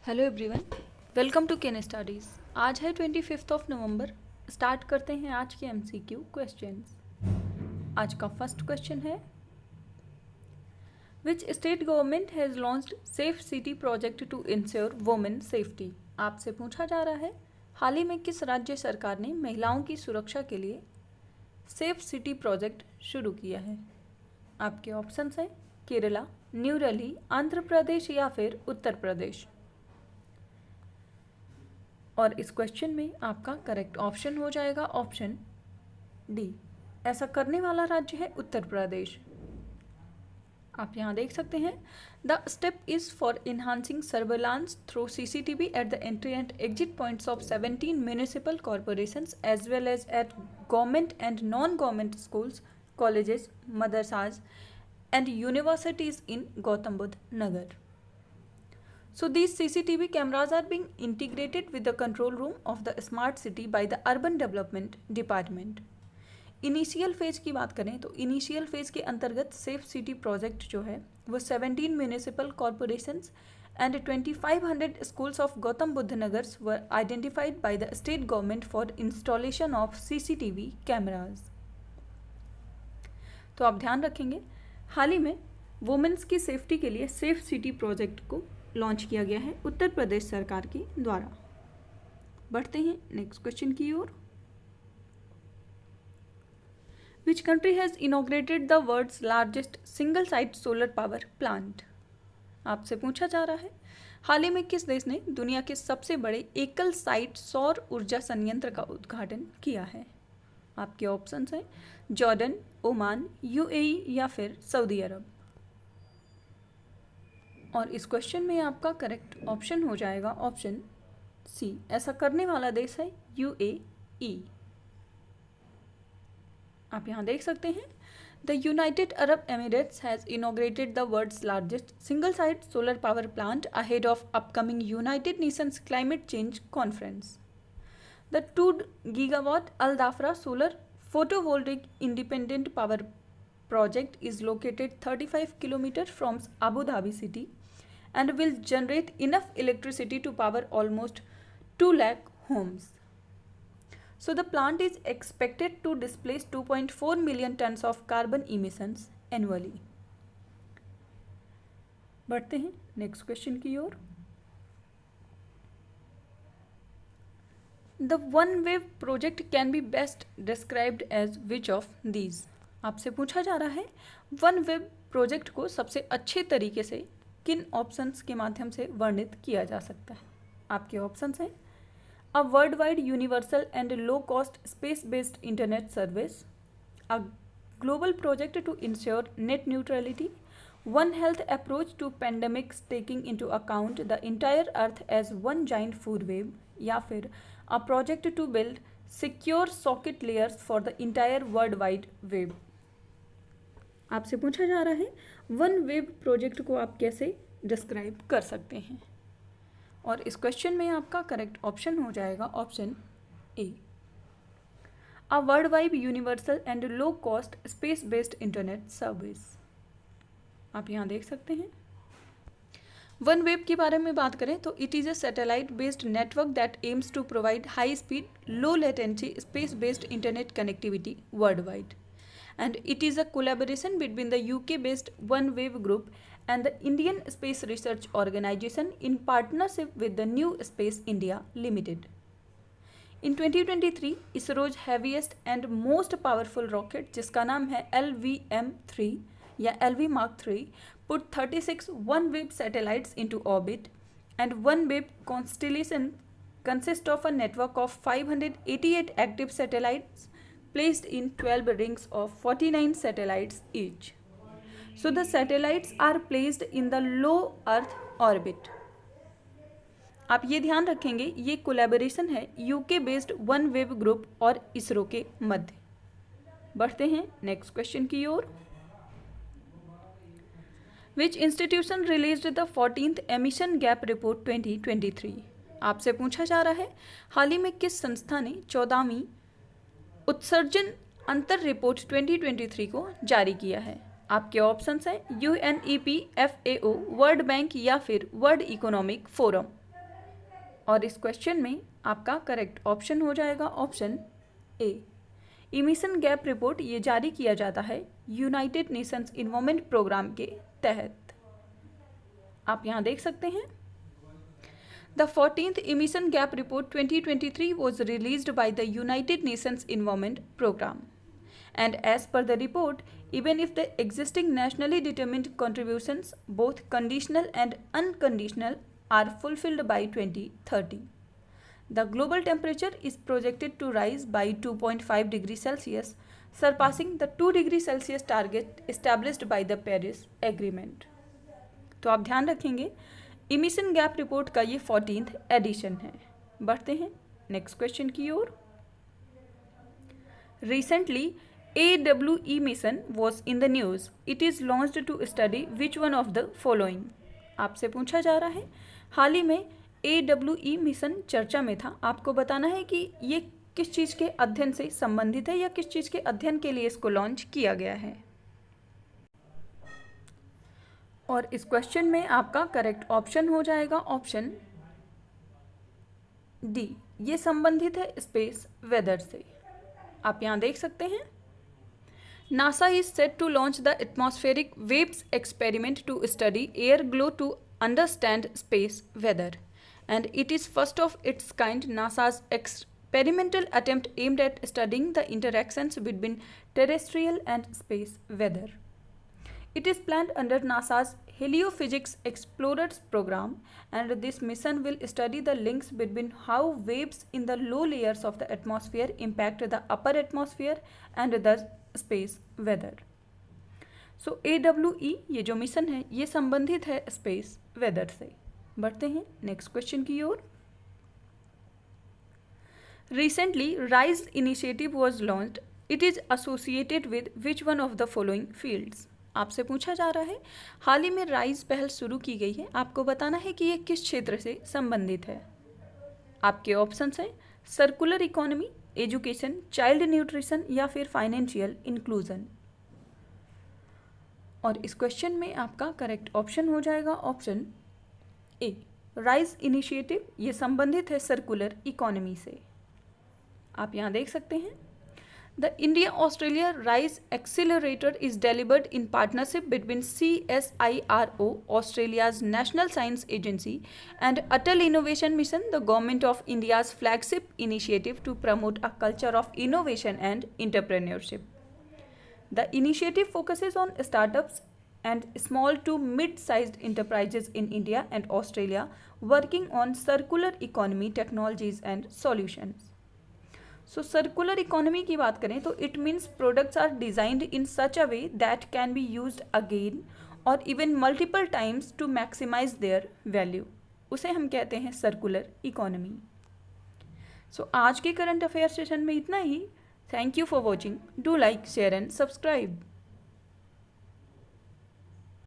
Hello everyone, welcome to Ken Studies. आज है 25 नवंबर। Start करते हैं आज के एमसीक्यू क्वेश्चंस। आज का फर्स्ट क्वेश्चन है, which state government has launched safe city project to ensure women safety. आपसे पूछा जा रहा है, हाल ही में किस राज्य सरकार ने महिलाओं की सुरक्षा के लिए सेफ सिटी प्रोजेक्ट शुरू किया है। आपके ऑप्शंस हैं केरला, न्यू दिल्ली, आंध्र प्रदेश या फिर उत्तर प्रदेश। और इस क्वेश्चन में आपका करेक्ट ऑप्शन हो जाएगा ऑप्शन डी। ऐसा करने वाला राज्य है उत्तर प्रदेश। आप यहाँ देख सकते हैं, the step is for enhancing surveillance through CCTV at the entry and exit points of 17 municipal corporations as well as at government and non government schools, colleges, madrasas and universities in Gautam Buddh Nagar. So these CCTV cameras are being integrated with the control room of the smart city by the Urban Development Department. Initial phase की बात करें तो initial phase के अंतर्गत safe city project जो है वो 17 municipal corporations and 2500 schools of Gautam Buddh Nagars were identified by the state government for installation of CCTV cameras. तो आप ध्यान रखेंगे, हाल ही में वुमेन्स की सेफ्टी के लिए सेफ सिटी प्रोजेक्ट को लॉन्च किया गया है उत्तर प्रदेश सरकार के द्वारा. बढ़ते हैं नेक्स्ट क्वेश्चन की ओर. Which country has inaugurated the world's largest single site solar power plant. आपसे पूछा जा रहा है, हाल ही में किस देश ने दुनिया के सबसे बड़े एकल साइट सौर ऊर्जा संयंत्र का उद्घाटन किया है. आपके ऑप्शंस हैं जॉर्डन, ओमान, UAE या फिर सऊदी अरब. और इस क्वेश्चन में आपका करेक्ट ऑप्शन हो जाएगा ऑप्शन सी. ऐसा करने वाला देश है UAE. आप यहाँ देख सकते हैं, the United Arab Emirates has inaugurated the world's largest single site solar power plant ahead of upcoming United Nations climate change conference. The 2 gigawatt Al Dhafra solar photovoltaic independent power project is located 35 kilometers from Abu Dhabi city and will generate enough electricity to power almost 2 lakh homes. So the plant is expected to displace 2.4 million tons of carbon emissions annually. बढ़ते हैं next question की ओर. The OneWeb project can be best described as which of these. आपसे पूछा जा रहा है, OneWeb project को सबसे अच्छे तरीके से किन ऑप्शंस के माध्यम से वर्णित किया जा सकता है. आपके ऑप्शंस हैं a world wide universal and low cost space based internet service, a global project to ensure net neutrality, one health approach to pandemics taking into account the entire earth as one giant food wave, या फिर a project to build secure socket layers for the entire world wide web. आपसे पूछा जा रहा है, one web project को आप कैसे डिस्क्राइब कर सकते हैं. और इस क्वेश्चन में आपका करेक्ट ऑप्शन हो जाएगा option A, a world wide universal and low cost space based internet service. आप यहाँ देख सकते हैं. वन वेब के बारे में बात करें तो it is a satellite based network that aims to provide high speed, low latency, space based internet connectivity world wide. And it is a collaboration between the UK based OneWeb group and the Indian Space Research Organisation in partnership with the New Space India Limited. In 2023 ISRO's heaviest and most powerful rocket, जिसका नाम है LVM-3 या LV Mark 3, put 36 OneWeb satellites into orbit, and OneWeb constellation consists of a network of 588 active satellites placed in 12 rings of 49 satellites each. So the satellites are placed in the low Earth orbit. आप ये ध्यान रखेंगे, ये collaboration है UK based OneWeb group और इसरो के मध्य. बढ़ते हैं नेक्स्ट क्वेश्चन की ओर. Which institution released the 14th Emission Gap Report 2023? आपसे पूछा जा रहा है, हाल ही में किस संस्था ने 14वीं उत्सर्जन अंतर रिपोर्ट 2023 को जारी किया है. आपके ऑप्शंस हैं UNEP, FAO, वर्ल्ड बैंक या फिर वर्ल्ड इकोनॉमिक फोरम. और इस क्वेश्चन में आपका करेक्ट ऑप्शन हो जाएगा option A. Emission gap report ये जारी किया जाता है यूनाइटेड नेशंस इन्वायरमेंट प्रोग्राम के तहत। आप यहाँ देख सकते हैं the 14th emission gap report 2023 was released by the United Nations Environment Program. And as per the report, even if the existing nationally determined contributions, both conditional and unconditional, are fulfilled by 2030, the global temperature is projected to rise by 2.5 degrees Celsius, surpassing the 2 degree Celsius target established by the Paris Agreement. तो आप ध्यान रखेंगे emission gap report का ये 14th addition है। बढ़ते हैं next question की ओर। Recently AWE mission was in the news. It is launched to study which one of the following. आपसे पूछा जा रहा है हाल ही में AWE मिशन चर्चा में था। आपको बताना है कि ये किस चीज़ के अध्ययन से संबंधित है या किस चीज़ के अध्ययन के लिए इसको लॉन्च किया गया है। और इस क्वेश्चन में आपका करेक्ट ऑप्शन हो जाएगा ऑप्शन डी। ये संबंधित है स्पेस वेदर से। आप यहाँ देख सकते हैं NASA is set to launch the atmospheric waves experiment to study air glow to understand space weather, and it is first of its kind NASA's experimental attempt aimed at studying the interactions between terrestrial and space weather. It is planned under NASA's Heliophysics Explorers program, and this mission will study the links between how waves in the low layers of the atmosphere impact the upper atmosphere and the space weather. So AWE ये जो mission है ये संबंधित है space weather से। बढ़ते हैं next question की ओर। Recently rise initiative was launched. It is associated with which one of the following fields. आपसे पूछा जा रहा है हाल ही में राइज पहल शुरू की गई है। आपको बताना है कि ये किस क्षेत्र से संबंधित है। आपके ऑप्शंस हैं circular economy, education, child nutrition या फिर फाइनेंशियल इंक्लूजन। और इस क्वेश्चन में आपका करेक्ट ऑप्शन हो जाएगा ऑप्शन ए। राइज इनिशिएटिव ये संबंधित है सर्कुलर इकोनॉमी से। आप यहाँ देख सकते हैं the India Australia rise accelerator is delivered in partnership between CSIRO, Australia's national science agency, and Atal Innovation Mission, the government of India's flagship initiative to promote a culture of innovation and entrepreneurship. The initiative focuses on startups and small to mid-sized enterprises in India and Australia working on circular economy technologies and solutions. So circular economy की बात करें तो it means products are designed in such a way that can be used again or even multiple times to maximize their value. उसे हम कहते हैं circular economy. सो आज के करंट अफेयर सेशन में इतना ही। Thank you for watching. Do like, share and subscribe.